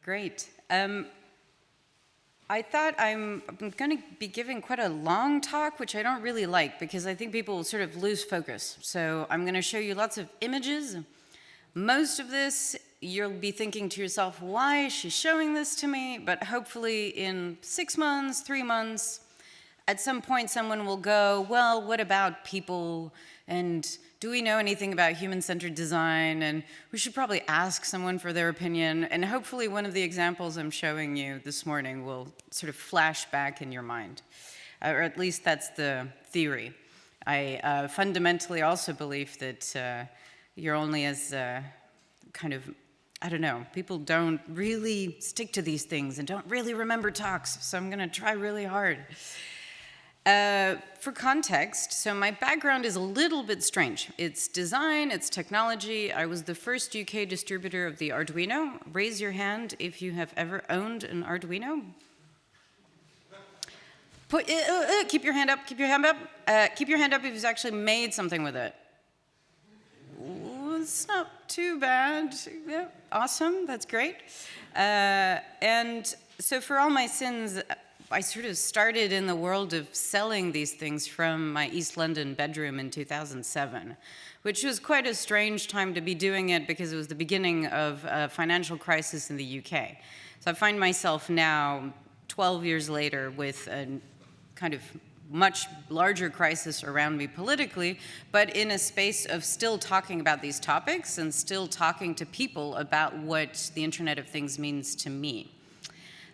Great. I thought I'm going to be giving quite a long talk, which I don't really like because I think people will sort of lose focus. So I'm going to show you lots of images. Most of this, you'll be thinking to yourself, why is she showing this to me? But hopefully in 6 months, 3 months, at some point someone will go, well, what about people? And do we know anything about human-centered design? And we should probably ask someone for their opinion. And hopefully one of the examples I'm showing you this morning will sort of flash back in your mind. Or at least that's the theory. I fundamentally also believe that you're only as kind of, I don't know, people don't really stick to these things and don't really remember talks. So I'm going to try really hard. For context, so my background is a little bit strange. It's design, it's technology. I was the first UK distributor of the Arduino. Raise your hand if you have ever owned an Arduino. Keep your hand up, keep your hand up. Keep your hand up if you've actually made something with it. It's not too bad. Yeah, awesome, that's great. And so for all my sins, I sort of started in the world of selling these things from my East London bedroom in 2007, which was quite a strange time to be doing it because it was the beginning of a financial crisis in the UK. So I find myself now, 12 years later, with a kind of much larger crisis around me politically, but in a space of still talking about these topics and still talking to people about what the Internet of Things means to me.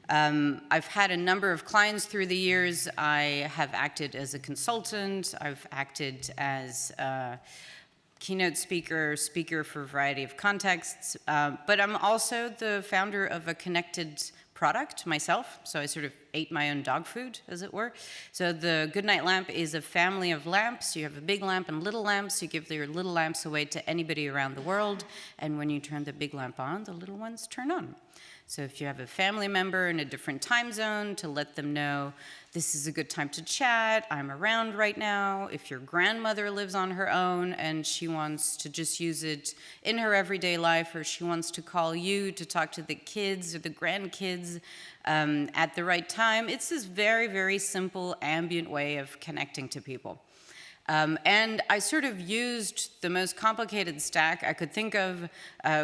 I've had a number of clients through the years. I have acted as a consultant. I've acted as a keynote speaker for a variety of contexts. But I'm also the founder of a connected product myself. So I sort of ate my own dog food, as it were. So the Goodnight lamp is a family of lamps. You have a big lamp and little lamps. You give your little lamps away to anybody around the world. And when you turn the big lamp on, the little ones turn on. So if you have a family member in a different time zone, to let them know, this is a good time to chat, I'm around right now. If your grandmother lives on her own and she wants to just use it in her everyday life, or she wants to call you to talk to the kids or the grandkids at the right time, it's this very, very simple ambient way of connecting to people. And I sort of used the most complicated stack I could think of,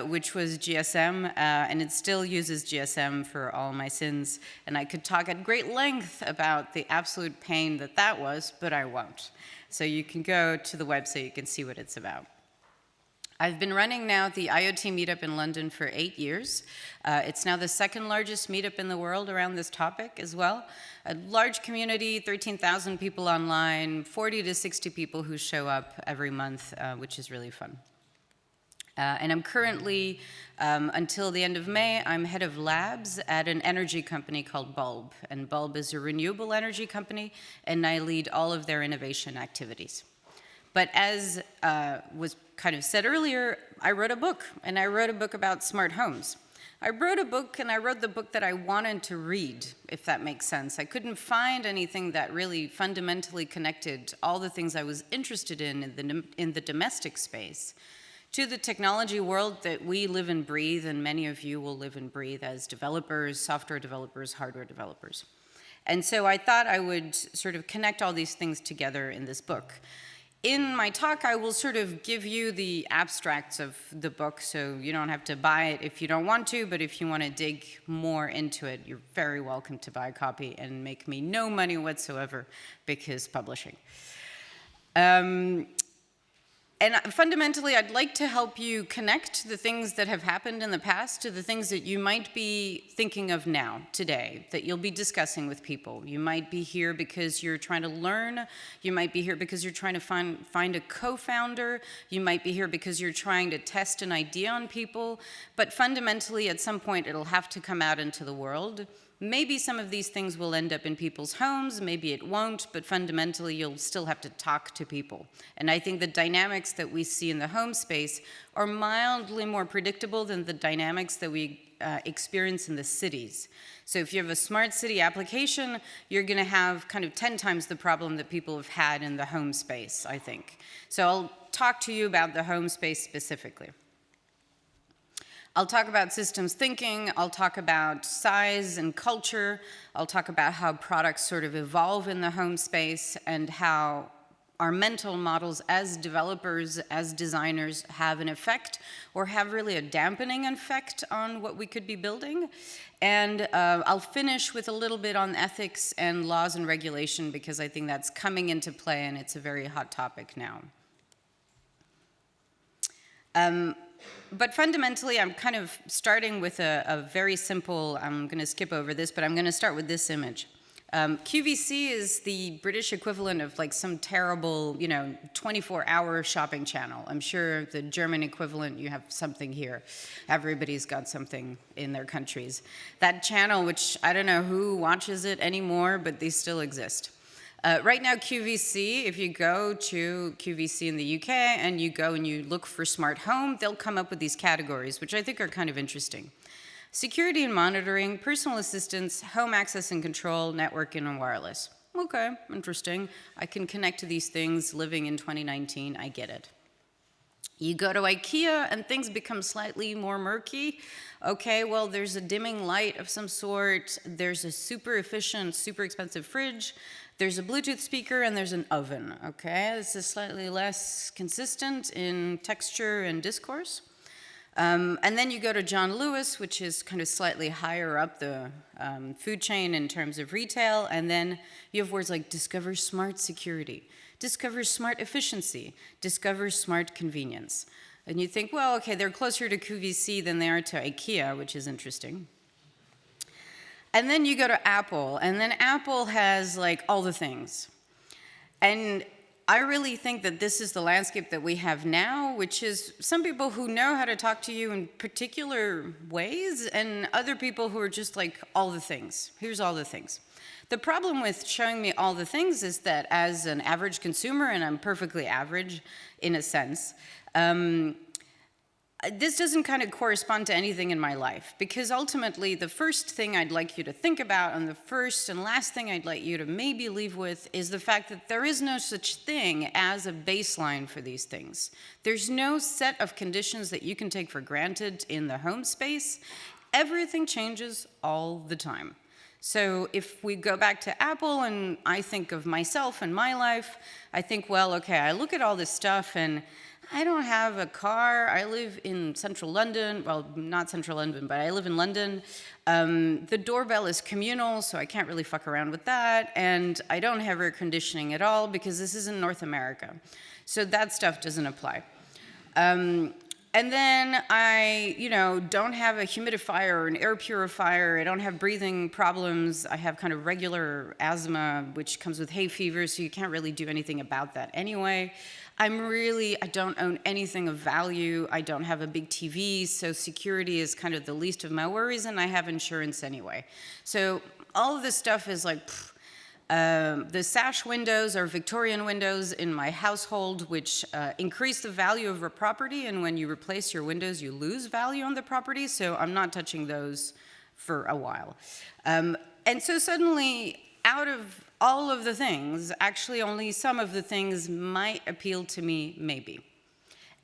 which was GSM, and it still uses GSM for all my sins. And I could talk at great length about the absolute pain that that was, but I won't. So you can go to the website, you can see what it's about. I've been running now the IoT meetup in London for 8 years. It's now the second largest meetup in the world around this topic as well. A large community, 13,000 people online, 40 to 60 people who show up every month, which is really fun. And I'm currently, until the end of May, I'm head of labs at an energy company called Bulb. And Bulb is a renewable energy company, and I lead all of their innovation activities. But as was kind of said earlier, I wrote a book, and I wrote a book about smart homes. I wrote a book, and I wrote the book that I wanted to read, if that makes sense. I couldn't find anything that really fundamentally connected all the things I was interested in the domestic space to the technology world that we live and breathe, and many of you will live and breathe as developers, software developers, hardware developers. And so I thought I would sort of connect all these things together in this book. In my talk, I will sort of give you the abstracts of the book, so you don't have to buy it if you don't want to, but if you want to dig more into it, you're very welcome to buy a copy and make me no money whatsoever because publishing. And fundamentally, I'd like to help you connect the things that have happened in the past to the things that you might be thinking of now, today, that you'll be discussing with people. You might be here because you're trying to learn. You might be here because you're trying to find a co-founder. You might be here because you're trying to test an idea on people. But fundamentally, at some point, it'll have to come out into the world. Maybe some of these things will end up in people's homes, maybe it won't, but fundamentally you'll still have to talk to people. And I think the dynamics that we see in the home space are mildly more predictable than the dynamics that we experience in the cities. So if you have a smart city application, you're going to have kind of 10 times the problem that people have had in the home space, I think. So I'll talk to you about the home space specifically. I'll talk about systems thinking, I'll talk about size and culture, I'll talk about how products sort of evolve in the home space and how our mental models as developers, as designers have an effect or have really a dampening effect on what we could be building. And I'll finish with a little bit on ethics and laws and regulation because I think that's coming into play and it's a very hot topic now. But fundamentally, I'm kind of starting with a very simple, I'm going to skip over this, but I'm going to start with this image. QVC is the British equivalent of like some terrible, 24-hour shopping channel. I'm sure the German equivalent, you have something here. Everybody's got something in their countries. That channel, which I don't know who watches it anymore, but they still exist. Right now, QVC, if you go to QVC in the UK and you go and you look for smart home, they'll come up with these categories, which I think are kind of interesting. Security and monitoring, personal assistance, home access and control, networking and wireless. Okay, interesting. I can connect to these things living in 2019, I get it. You go to IKEA and things become slightly more murky. Okay, well, there's a dimming light of some sort. There's a super efficient, super expensive fridge. There's a Bluetooth speaker and there's an oven, okay? This is slightly less consistent in texture and discourse. And then you go to John Lewis, which is kind of slightly higher up the food chain in terms of retail. And then you have words like discover smart security, discover smart efficiency, discover smart convenience. And you think, well, okay, they're closer to QVC than they are to IKEA, which is interesting. And then you go to Apple, and then Apple has like all the things. And I really think that this is the landscape that we have now, which is some people who know how to talk to you in particular ways, and other people who are just like all the things. Here's all the things. The problem with showing me all the things is that as an average consumer, and I'm perfectly average in a sense, this doesn't kind of correspond to anything in my life, because ultimately the first thing I'd like you to think about and the first and last thing I'd like you to maybe leave with is the fact that there is no such thing as a baseline for these things. There's no set of conditions that you can take for granted in the home space. Everything changes all the time. So if we go back to Apple and I think of myself and my life, I think, well, okay, I look at all this stuff and I don't have a car. I live in central London. Well, not central London, but I live in London. The doorbell is communal, so I can't really fuck around with that. And I don't have air conditioning at all because this isn't North America. So that stuff doesn't apply. And then I, don't have a humidifier or an air purifier. I don't have breathing problems. I have kind of regular asthma, which comes with hay fever, so you can't really do anything about that anyway. I don't own anything of value. I don't have a big TV, so security is kind of the least of my worries, and I have insurance anyway. So all of this stuff is like, the sash windows are Victorian windows in my household, which increase the value of a property, and when you replace your windows, you lose value on the property, so I'm not touching those for a while. And so suddenly, out of all of the things, actually only some of the things might appeal to me, maybe.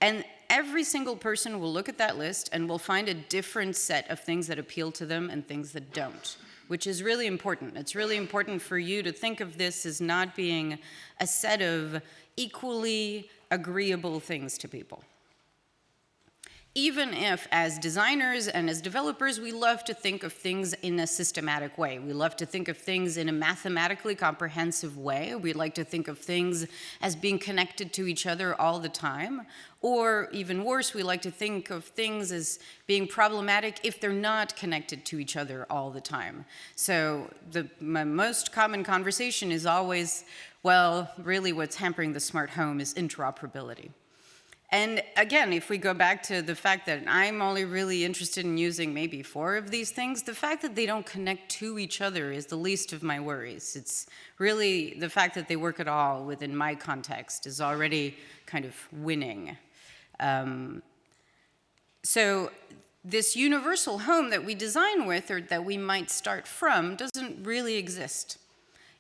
And every single person will look at that list and will find a different set of things that appeal to them and things that don't, which is really important. It's really important for you to think of this as not being a set of equally agreeable things to people. Even if, as designers and as developers, we love to think of things in a systematic way. We love to think of things in a mathematically comprehensive way. We like to think of things as being connected to each other all the time. Or even worse, we like to think of things as being problematic if they're not connected to each other all the time. So my most common conversation is always, well, really what's hampering the smart home is interoperability. And again, if we go back to the fact that I'm only really interested in using maybe 4 of these things, the fact that they don't connect to each other is the least of my worries. It's really the fact that they work at all within my context is already kind of winning. So this universal home that we design with or that we might start from doesn't really exist.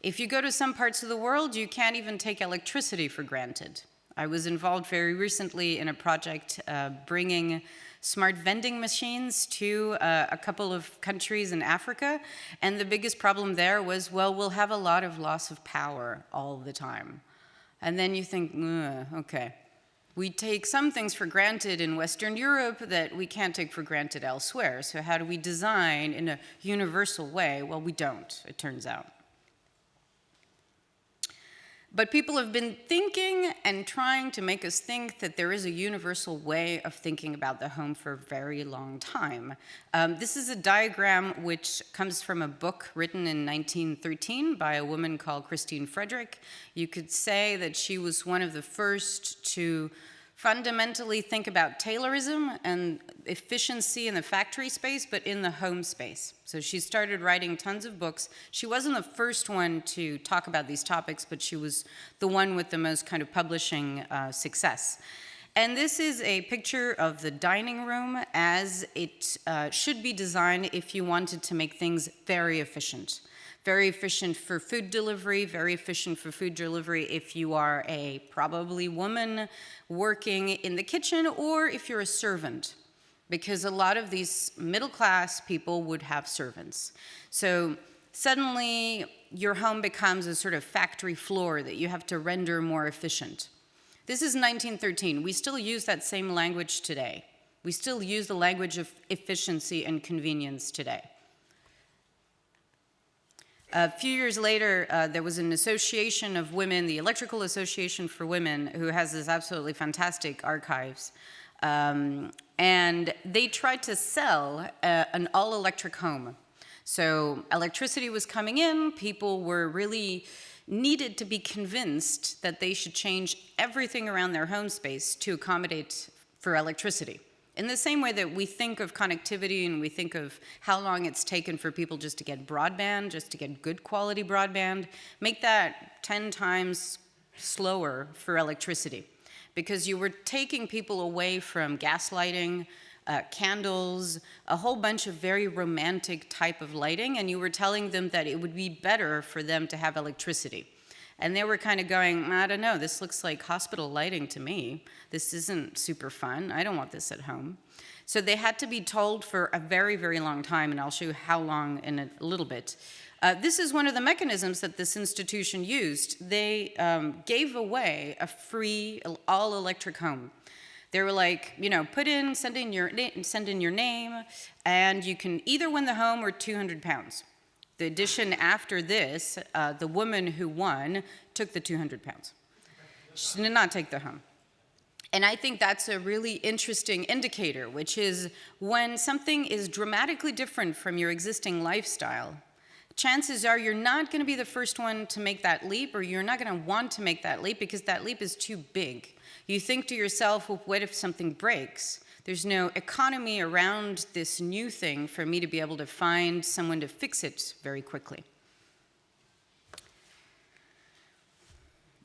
If you go to some parts of the world, you can't even take electricity for granted. I was involved very recently in a project bringing smart vending machines to a couple of countries in Africa, and the biggest problem there was, well, we'll have a lot of loss of power all the time. And then you think, okay, we take some things for granted in Western Europe that we can't take for granted elsewhere, so how do we design in a universal way? Well, we don't, it turns out. But people have been thinking and trying to make us think that there is a universal way of thinking about the home for a very long time. This is a diagram which comes from a book written in 1913 by a woman called Christine Frederick. You could say that she was one of the first to fundamentally think about Taylorism and efficiency in the factory space, but in the home space. So she started writing tons of books. She wasn't the first one to talk about these topics, but she was the one with the most kind of publishing success. And this is a picture of the dining room as it should be designed if you wanted to make things very efficient. Very efficient for food delivery, very efficient for food delivery if you are a probably woman working in the kitchen, or if you're a servant, because a lot of these middle-class people would have servants. So suddenly your home becomes a sort of factory floor that you have to render more efficient. This is 1913. We still use that same language today. We still use the language of efficiency and convenience today. A few years later, there was an association of women, the Electrical Association for Women, who has this absolutely fantastic archives. And they tried to sell an all-electric home. So electricity was coming in, people were really needed to be convinced that they should change everything around their home space to accommodate for electricity. In the same way that we think of connectivity and we think of how long it's taken for people just to get broadband, just to get good quality broadband, make that 10 times slower for electricity. Because you were taking people away from gas lighting, candles, a whole bunch of very romantic type of lighting, and you were telling them that it would be better for them to have electricity. And they were kind of going, I don't know, this looks like hospital lighting to me. This isn't super fun. I don't want this at home. So they had to be told for a very, very long time, and I'll show you how long in a little bit. This is one of the mechanisms that this institution used. They gave away a free all-electric home. They were like, you know, send in your name, and you can either win the home or 200 pounds. The edition after this, the woman who won took the 200 pounds. She did not take the home. And I think that's a really interesting indicator, which is when something is dramatically different from your existing lifestyle, chances are you're not going to be the first one to make that leap, or you're not going to want to make that leap because that leap is too big. You think to yourself, well, what if something breaks? There's no economy around this new thing for me to be able to find someone to fix it very quickly.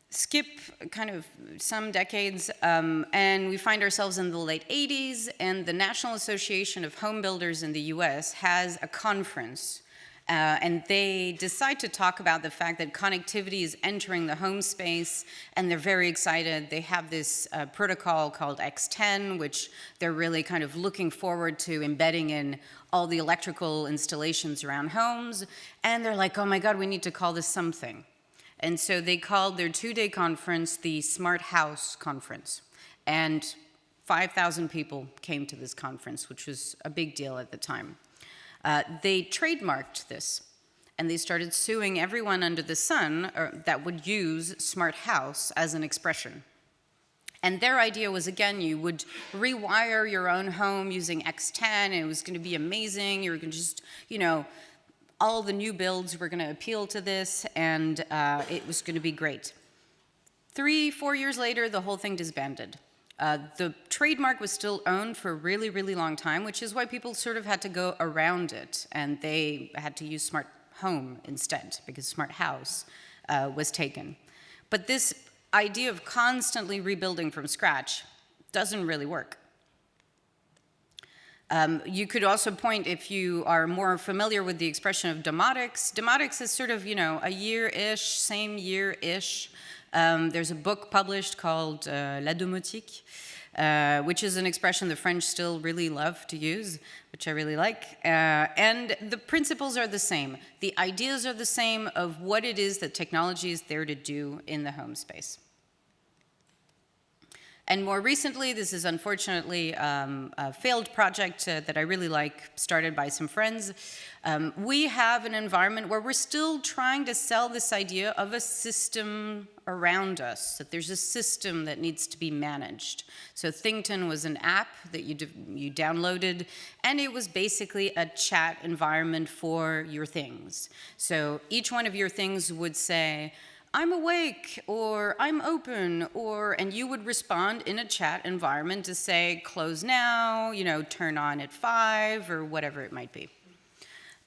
Skip kind of some decades, and we find ourselves in the late 80s, and the National Association of Home Builders in the US has a conference. And they decide to talk about the fact that connectivity is entering the home space, and they're very excited. They have this protocol called X10, which they're really kind of looking forward to embedding in all the electrical installations around homes. And they're like, oh my God, we need to call this something. And so they called their 2-day conference the Smart House Conference. And 5,000 people came to this conference, which was a big deal at the time. They trademarked this, and they started suing everyone under the sun that would use smart house as an expression. And their idea was, again, you would rewire your own home using X10, and it was going to be amazing. You were going to just, you know, all the new builds were going to appeal to this, and it was going to be great. 3-4 years later, the whole thing disbanded. The trademark was still owned for a really, really long time, which is why people sort of had to go around it, and they had to use smart home instead, because smart house was taken. But this idea of constantly rebuilding from scratch doesn't really work. You could also point, if you are more familiar with the expression of demotics, demotics is sort of, you know, a year-ish, same year-ish. There's a book published called La domotique, which is an expression the French still really love to use, which I really like. And the principles are the same. The ideas are the same of what it is that technology is there to do in the home space. And more recently, this is unfortunately a failed project that I really like, started by some friends. We have an environment where we're still trying to sell this idea of a system around us, that there's a system that needs to be managed. So Thington was an app that you downloaded, and it was basically a chat environment for your things. So each one of your things would say, I'm awake, or I'm open, and you would respond in a chat environment to say, close now, you know, turn on at 5, or whatever it might be.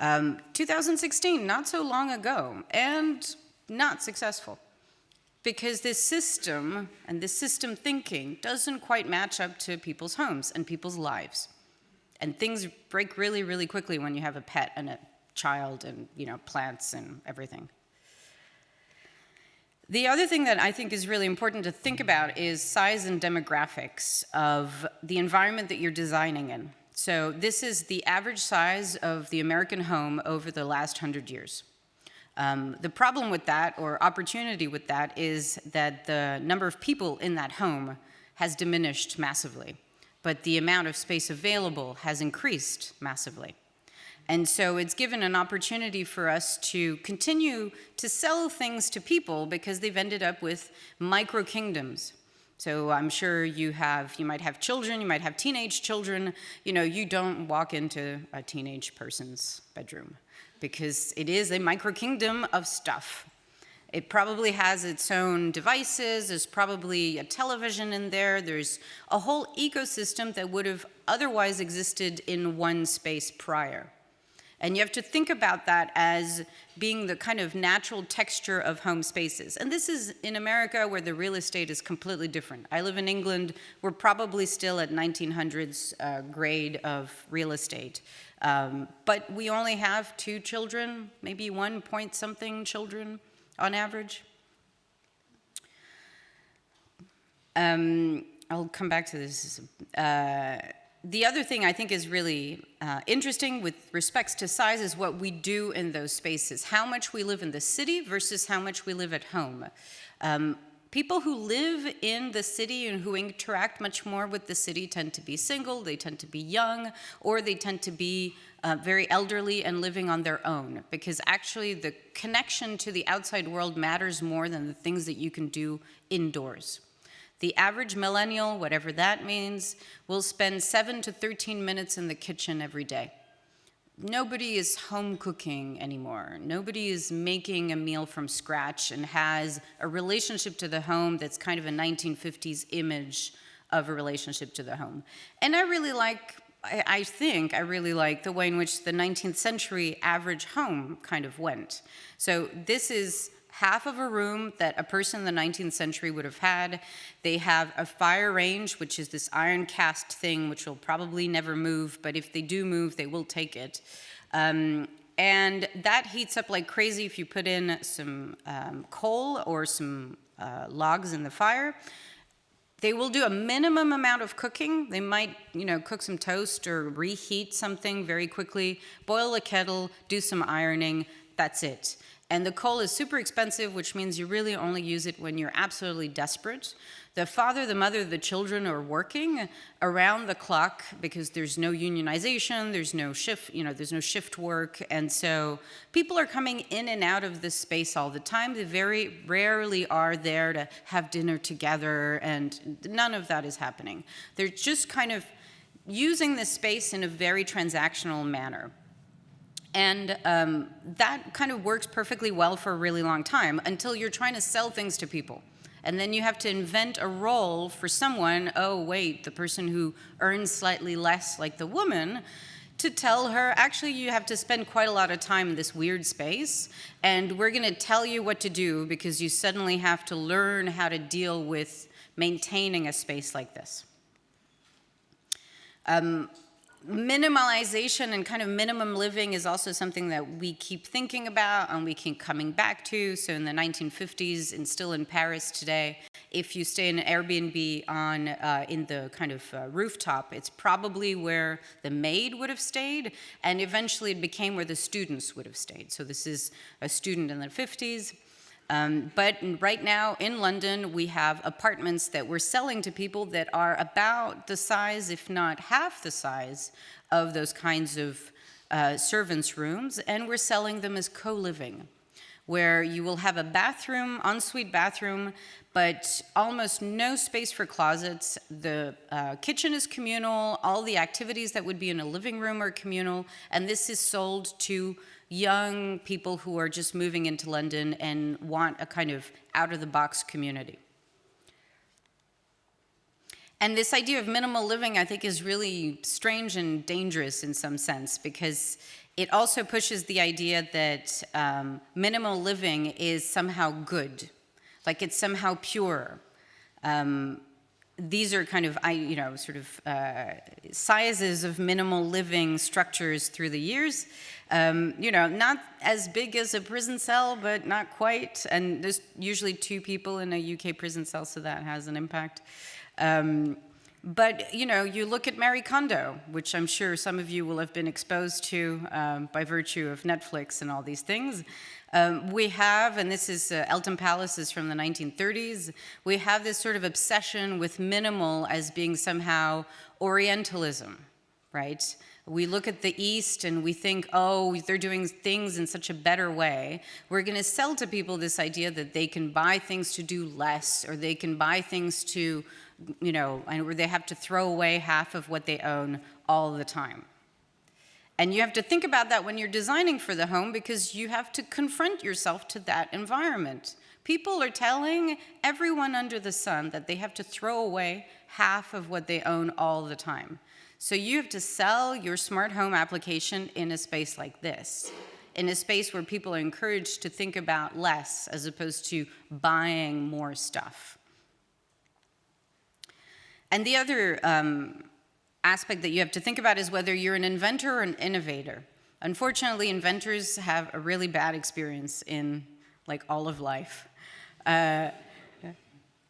2016, not so long ago, and not successful. Because this system, and this system thinking, doesn't quite match up to people's homes and people's lives. And things break really, really quickly when you have a pet and a child and, you know, plants and everything. The other thing that I think is really important to think about is size and demographics of the environment that you're designing in. So this is the average size of the American home over the last 100 years. The problem with that, or opportunity with that, is that the number of people in that home has diminished massively, but the amount of space available has increased massively. And so it's given an opportunity for us to continue to sell things to people because they've ended up with micro kingdoms. So I'm sure you might have children, you might have teenage children. You know, you don't walk into a teenage person's bedroom because it is a micro kingdom of stuff. It probably has its own devices, there's probably a television in there, there's a whole ecosystem that would have otherwise existed in one space prior. And you have to think about that as being the kind of natural texture of home spaces. And this is in America where the real estate is completely different. I live in England, we're probably still at 1900s grade of real estate. But we only have 2 children, maybe 1 point something children on average. I'll come back to this. The other thing I think is really interesting with respects to size is what we do in those spaces, how much we live in the city versus how much we live at home. People who live in the city and who interact much more with the city tend to be single, they tend to be young, or they tend to be very elderly and living on their own, because actually the connection to the outside world matters more than the things that you can do indoors. The average millennial, whatever that means, will spend 7 to 13 minutes in the kitchen every day. Nobody is home cooking anymore. Nobody is making a meal from scratch and has a relationship to the home that's kind of a 1950s image of a relationship to the home. And I really like the way in which the 19th century average home kind of went. So this is half of a room that a person in the 19th century would have had. They have a fire range, which is this iron cast thing, which will probably never move, but if they do move, they will take it. And that heats up like crazy if you put in some coal or some logs in the fire. They will do a minimum amount of cooking. They might, cook some toast or reheat something very quickly, boil a kettle, do some ironing, that's it. And the coal is super expensive, which means you really only use it when you're absolutely desperate. The father, the mother, the children are working around the clock because there's no unionization, there's no shift work. And so people are coming in and out of this space all the time. They very rarely are there to have dinner together, and none of that is happening. They're just kind of using this space in a very transactional manner. And that kind of works perfectly well for a really long time until you're trying to sell things to people. And then you have to invent a role for someone, oh wait, the person who earns slightly less like the woman, to tell her, actually you have to spend quite a lot of time in this weird space, and we're gonna tell you what to do because you suddenly have to learn how to deal with maintaining a space like this. minimalization and kind of minimum living is also something that we keep thinking about and we keep coming back to. So in the 1950s and still in Paris today, if you stay in an Airbnb on in the kind of rooftop, it's probably where the maid would have stayed, and eventually it became where the students would have stayed. So this is a student in the 50s. But right now in London, we have apartments that we're selling to people that are about the size, if not half the size, of those kinds of servants' rooms, and we're selling them as co-living, where you will have a bathroom, ensuite bathroom, but almost no space for closets. The kitchen is communal, all the activities that would be in a living room are communal, and this is sold to young people who are just moving into London and want a kind of out-of-the-box community. And this idea of minimal living, I think, is really strange and dangerous in some sense, because it also pushes the idea that minimal living is somehow good, like it's somehow pure. These are kind of, sizes of minimal living structures through the years. Not as big as a prison cell, but not quite. And there's usually 2 people in a UK prison cell, so that has an impact. But, you look at Marie Kondo, which I'm sure some of you will have been exposed to by virtue of Netflix and all these things. We have, and this is Eltham Palaces from the 1930s, we have this sort of obsession with minimal as being somehow Orientalism, right? We look at the East and we think, oh, they're doing things in such a better way. We're going to sell to people this idea that they can buy things to do less, or they can buy things to, or they have to throw away half of what they own all the time. And you have to think about that when you're designing for the home, because you have to confront yourself to that environment. People are telling everyone under the sun that they have to throw away half of what they own all the time. So you have to sell your smart home application in a space like this, in a space where people are encouraged to think about less as opposed to buying more stuff. And the other aspect that you have to think about is whether you're an inventor or an innovator. Unfortunately, inventors have a really bad experience in all of life. Antonio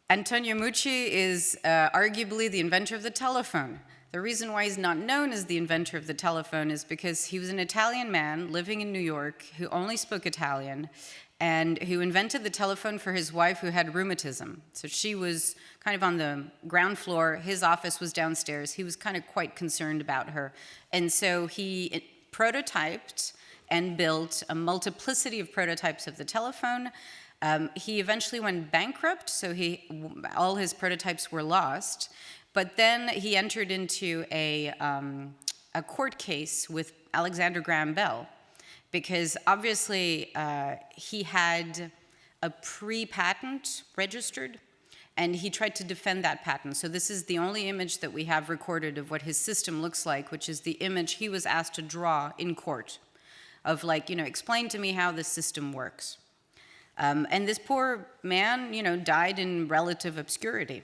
Meucci is arguably the inventor of the telephone. The reason why he's not known as the inventor of the telephone is because he was an Italian man living in New York who only spoke Italian, and who invented the telephone for his wife who had rheumatism. So she was kind of on the ground floor, his office was downstairs, he was kind of quite concerned about her. And so he prototyped and built a multiplicity of prototypes of the telephone. He eventually went bankrupt, so all his prototypes were lost. But then he entered into a court case with Alexander Graham Bell, because obviously he had a pre-patent registered, and he tried to defend that patent. So this is the only image that we have recorded of what his system looks like, which is the image he was asked to draw in court of explain to me how this system works. And this poor man, died in relative obscurity.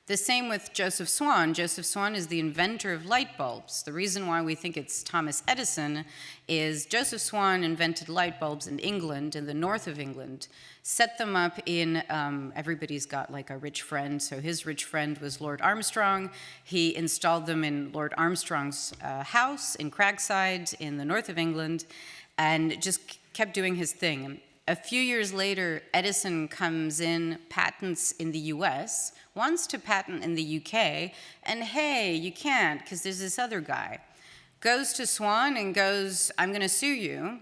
The same with Joseph Swan. Joseph Swan is the inventor of light bulbs. The reason why we think it's Thomas Edison is Joseph Swan invented light bulbs in England, in the north of England, set them up in, everybody's got a rich friend, so his rich friend was Lord Armstrong. He installed them in Lord Armstrong's house in Cragside in the north of England, and just kept doing his thing. A few years later, Edison comes in, patents in the US, wants to patent in the UK, and hey, you can't because there's this other guy. Goes to Swan and goes, I'm going to sue you.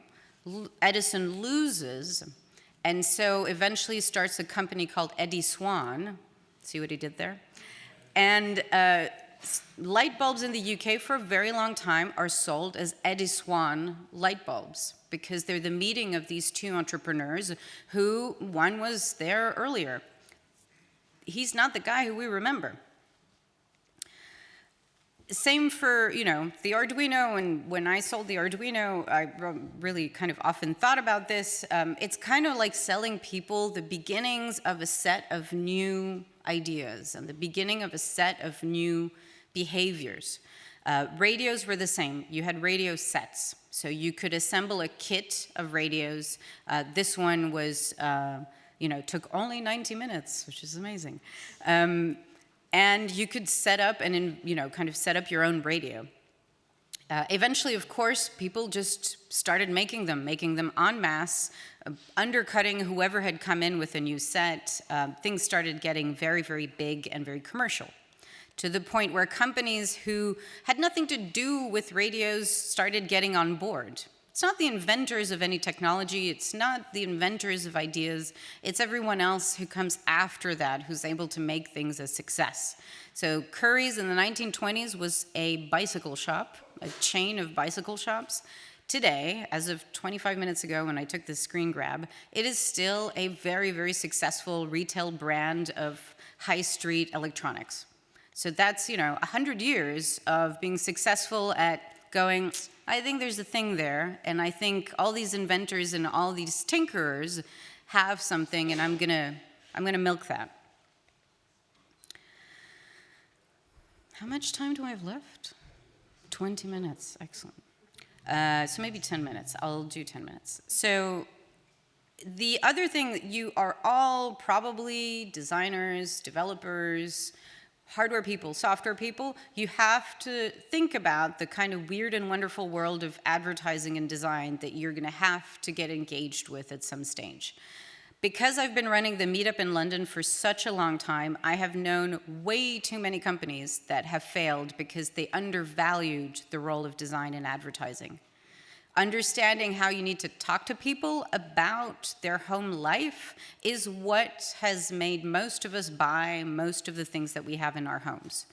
Edison loses, and so eventually starts a company called Eddy Swan. See what he did there? And light bulbs in the UK for a very long time are sold as Eddy Swan light bulbs, because they're the meeting of these two entrepreneurs who, one was there earlier. He's not the guy who we remember. Same for, the Arduino, and when I sold the Arduino, I really kind of often thought about this. It's kind of like selling people the beginnings of a set of new ideas and the beginning of a set of new behaviors. Radios were the same. You had radio sets. So you could assemble a kit of radios. This one was, took only 90 minutes, which is amazing. And you could set up and, kind of set up your own radio. Eventually, of course, people just started making them en masse, undercutting whoever had come in with a new set. Things started getting very, very big and very commercial, to the point where companies who had nothing to do with radios started getting on board. It's not the inventors of any technology, it's not the inventors of ideas, it's everyone else who comes after that who's able to make things a success. So Curry's in the 1920s was a bicycle shop, a chain of bicycle shops. Today, as of 25 minutes ago when I took this screen grab, it is still a very, very successful retail brand of high street electronics. So that's, 100 years of being successful at going, I think there's a thing there, and I think all these inventors and all these tinkerers have something, and I'm gonna milk that. How much time do I have left? 20 minutes, excellent. So maybe 10 minutes, I'll do 10 minutes. So the other thing, you are all probably designers, developers, hardware people, software people. You have to think about the kind of weird and wonderful world of advertising and design that you're gonna have to get engaged with at some stage. Because I've been running the meetup in London for such a long time, I have known way too many companies that have failed because they undervalued the role of design in advertising. Understanding how you need to talk to people about their home life is what has made most of us buy most of the things that we have in our homes.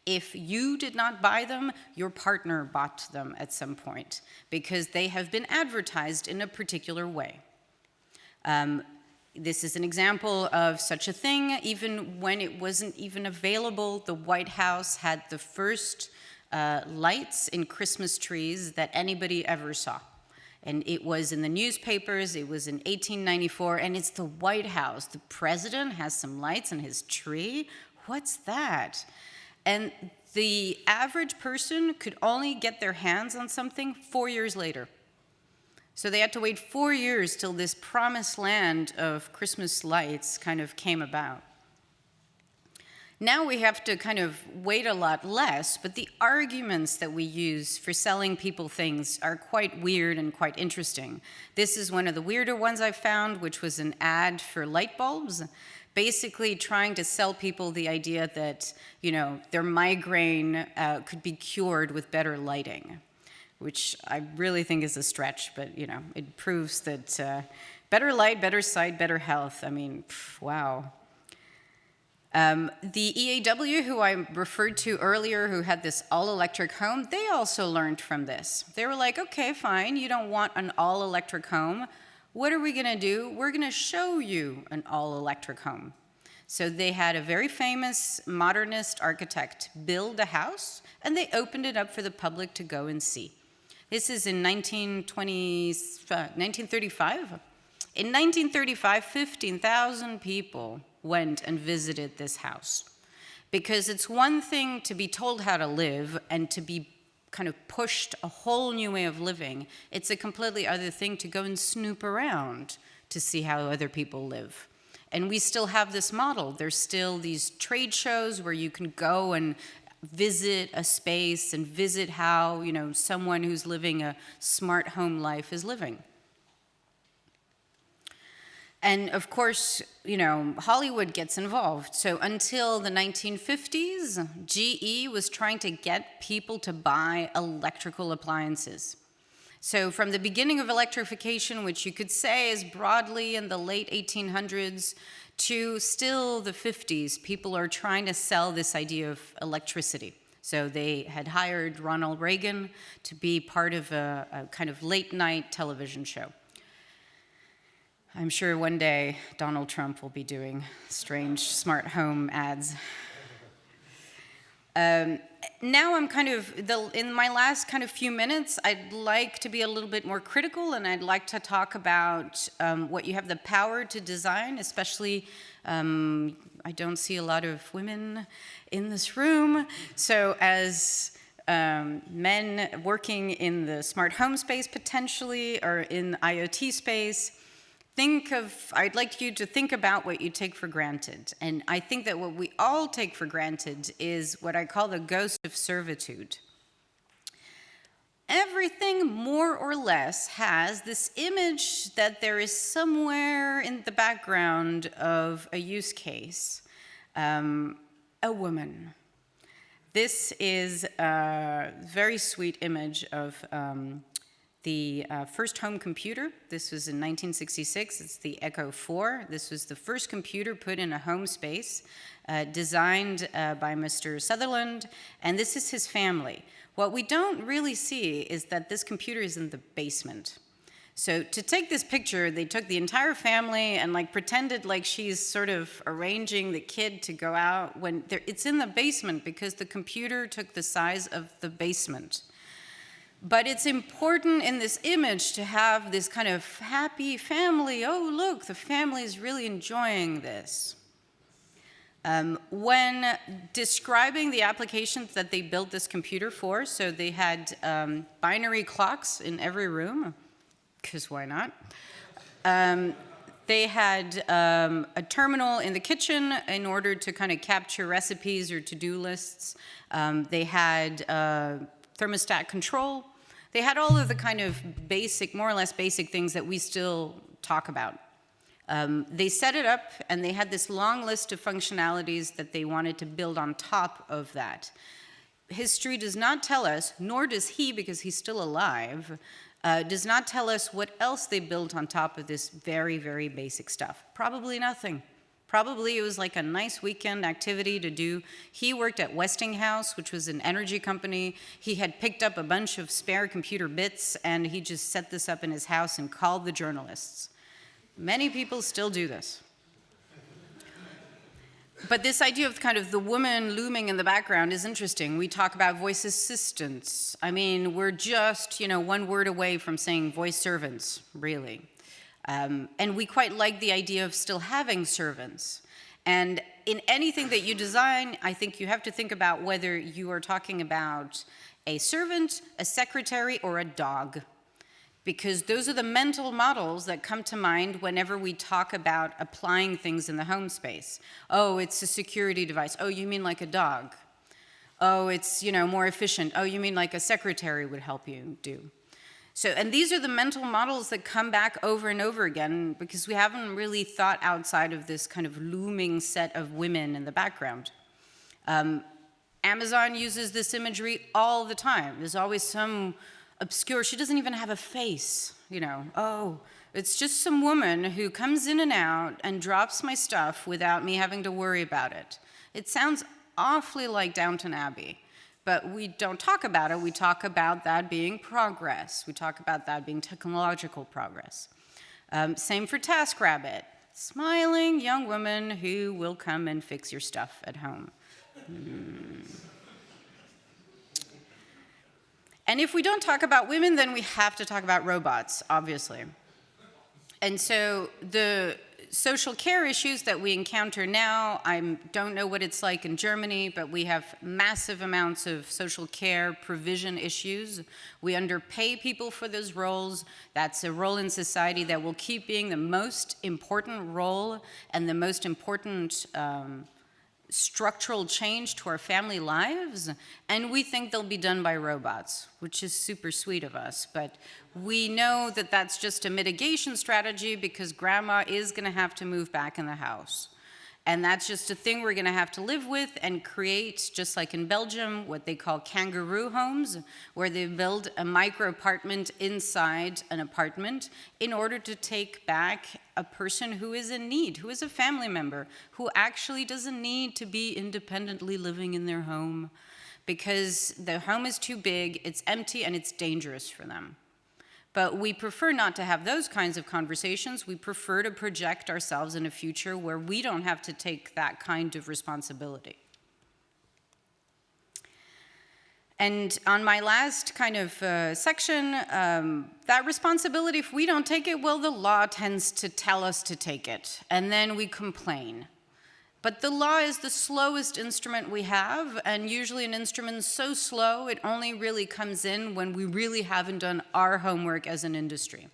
If you did not buy them, your partner bought them at some point because they have been advertised in a particular way. This is an example of such a thing. Even when it wasn't even available, the White House had the first lights in Christmas trees that anybody ever saw. And it was in the newspapers, it was in 1894, and it's the White House. The president has some lights in his tree. What's that? And the average person could only get their hands on something 4 years later. So they had to wait 4 years till this promised land of Christmas lights kind of came about. Now we have to kind of wait a lot less, but the arguments that we use for selling people things are quite weird and quite interesting. This is one of the weirder ones I've found, which was an ad for light bulbs, basically trying to sell people the idea that, their migraine could be cured with better lighting, which I really think is a stretch, but, it proves that better light, better sight, better health. I mean, wow. The EAW, who I referred to earlier, who had this all-electric home, they also learned from this. They were like, okay, fine, you don't want an all-electric home. What are we gonna do? We're gonna show you an all-electric home. So they had a very famous modernist architect build a house, and they opened it up for the public to go and see. This is in 1935. In 1935, 15,000 people went and visited this house. Because it's one thing to be told how to live and to be kind of pushed a whole new way of living. It's a completely other thing to go and snoop around to see how other people live. And we still have this model. There's still these trade shows where you can go and visit a space and visit how, someone who's living a smart home life is living. And of course, Hollywood gets involved. So until the 1950s, GE was trying to get people to buy electrical appliances. So from the beginning of electrification, which you could say is broadly in the late 1800s, to still the 50s, people are trying to sell this idea of electricity. So they had hired Ronald Reagan to be part of a kind of late night television show. I'm sure one day Donald Trump will be doing strange smart home ads. now I'm kind of, in my last kind of few minutes, I'd like to be a little bit more critical, and I'd like to talk about what you have the power to design, especially, I don't see a lot of women in this room, so as men working in the smart home space potentially, or in IoT space, I'd like you to think about what you take for granted. And I think that what we all take for granted is what I call the ghost of servitude. Everything more or less has this image that there is somewhere in the background of a use case, a woman. This is a very sweet image of the first home computer. This was in 1966. It's the Echo 4. This was the first computer put in a home space, designed by Mr. Sutherland, and this is his family. What we don't really see is that this computer is in the basement. So to take this picture, they took the entire family and pretended like she's sort of arranging the kid to go out when it's in the basement because the computer took the size of the basement. But it's important in this image to have this kind of happy family. Oh, look, the family is really enjoying this. When describing the applications that they built this computer for, so they had binary clocks in every room, because why not? They had a terminal in the kitchen in order to kind of capture recipes or to-do lists. They had thermostat control. They had all of the kind of basic, more or less basic things that we still talk about. They set it up, and they had this long list of functionalities that they wanted to build on top of that. History does not tell us, nor does he, because he's still alive, does not tell us what else they built on top of this very, very basic stuff. Probably nothing. Probably it was like a nice weekend activity to do. He worked at Westinghouse, which was an energy company. He had picked up a bunch of spare computer bits, and he just set this up in his house and called the journalists. Many people still do this. But this idea of kind of the woman looming in the background is interesting. We talk about voice assistants. I mean, we're just, one word away from saying voice servants, really. And we quite like the idea of still having servants. And in anything that you design, I think you have to think about whether you are talking about a servant, a secretary, or a dog. Because those are the mental models that come to mind whenever we talk about applying things in the home space. Oh, it's a security device. Oh, you mean like a dog? Oh, it's, more efficient. Oh, you mean like a secretary would help you do. So, and these are the mental models that come back over and over again because we haven't really thought outside of this kind of looming set of women in the background. Amazon uses this imagery all the time. There's always some obscure, she doesn't even have a face, Oh, it's just some woman who comes in and out and drops my stuff without me having to worry about it. It sounds awfully like Downton Abbey. But we don't talk about it. We talk about that being progress. We talk about that being technological progress. Same for TaskRabbit. Smiling young woman who will come and fix your stuff at home. And if we don't talk about women, then we have to talk about robots, obviously. And so the social care issues that we encounter now, I don't know what it's like in Germany, but we have massive amounts of social care provision issues. We underpay people for those roles. That's a role in society that will keep being the most important role and the most important structural change to our family lives, and we think they'll be done by robots, which is super sweet of us. But we know that that's just a mitigation strategy because grandma is going to have to move back in the house. And that's just a thing we're going to have to live with and create, just like in Belgium, what they call kangaroo homes, where they build a micro apartment inside an apartment in order to take back a person who is in need, who is a family member, who actually doesn't need to be independently living in their home because the home is too big, it's empty, and it's dangerous for them. But we prefer not to have those kinds of conversations. We prefer to project ourselves in a future where we don't have to take that kind of responsibility. And on my last kind of section, that responsibility, if we don't take it, well, the law tends to tell us to take it, and then we complain. But the law is the slowest instrument we have, and usually an instrument so slow, it only really comes in when we really haven't done our homework as an industry.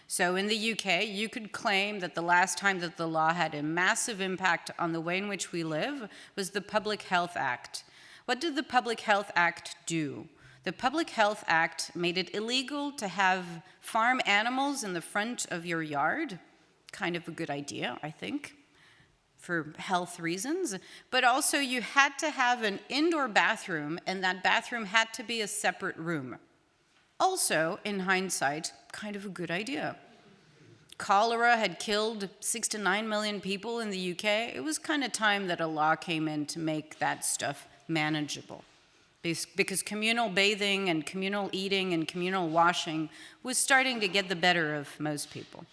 So in the UK, you could claim that the last time that the law had a massive impact on the way in which we live was the Public Health Act. What did the Public Health Act do? The Public Health Act made it illegal to have farm animals in the front of your yard. Kind of a good idea, I think, for health reasons. But also you had to have an indoor bathroom, and that bathroom had to be a separate room. Also, in hindsight, kind of a good idea. Cholera had killed 6 to 9 million people in the UK. It was kind of time that a law came in to make that stuff manageable. Because communal bathing and communal eating and communal washing was starting to get the better of most people.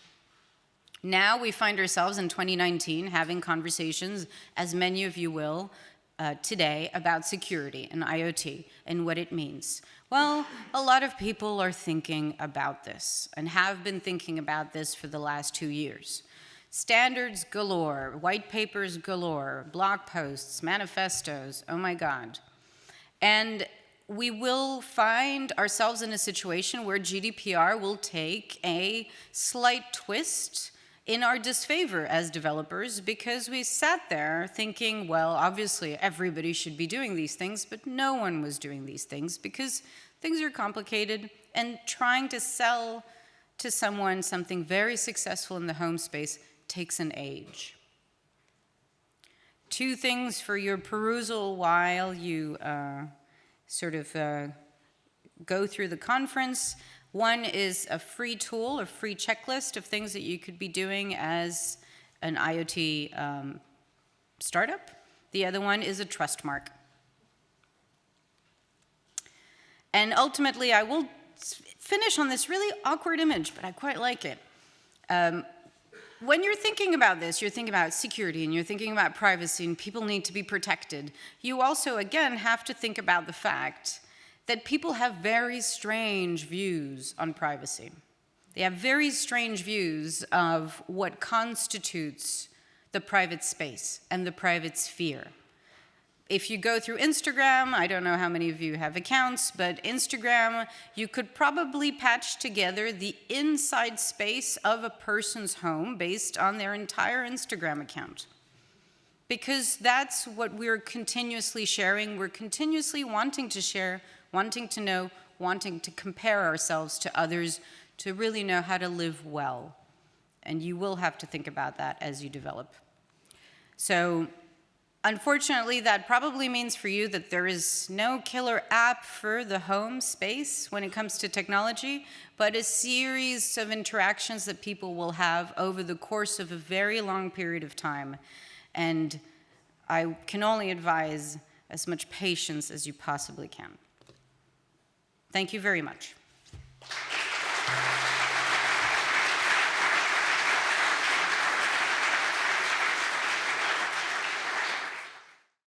Now we find ourselves in 2019 having conversations, as many of you will, today about security and IoT and what it means. Well, a lot of people are thinking about this and have been thinking about this for the last 2 years. Standards galore, white papers galore, blog posts, manifestos, oh my God. And we will find ourselves in a situation where GDPR will take a slight twist in our disfavor as developers, because we sat there thinking, well, obviously everybody should be doing these things, but no one was doing these things because things are complicated, and trying to sell to someone something very successful in the home space takes an age. 2 things for your perusal while you go through the conference. One is a free tool, a free checklist of things that you could be doing as an IoT startup. The other one is a trust mark. And ultimately, I will finish on this really awkward image, but I quite like it. When you're thinking about this, you're thinking about security and you're thinking about privacy and people need to be protected. You also, again, have to think about the fact that people have very strange views on privacy. They have very strange views of what constitutes the private space and the private sphere. If you go through Instagram, I don't know how many of you have accounts, but Instagram, you could probably patch together the inside space of a person's home based on their entire Instagram account. Because that's what we're continuously sharing. We're continuously wanting to share, wanting to know, wanting to compare ourselves to others to really know how to live well. And you will have to think about that as you develop. So, unfortunately, that probably means for you that there is no killer app for the home space when it comes to technology, but a series of interactions that people will have over the course of a very long period of time. And I can only advise as much patience as you possibly can. Thank you very much.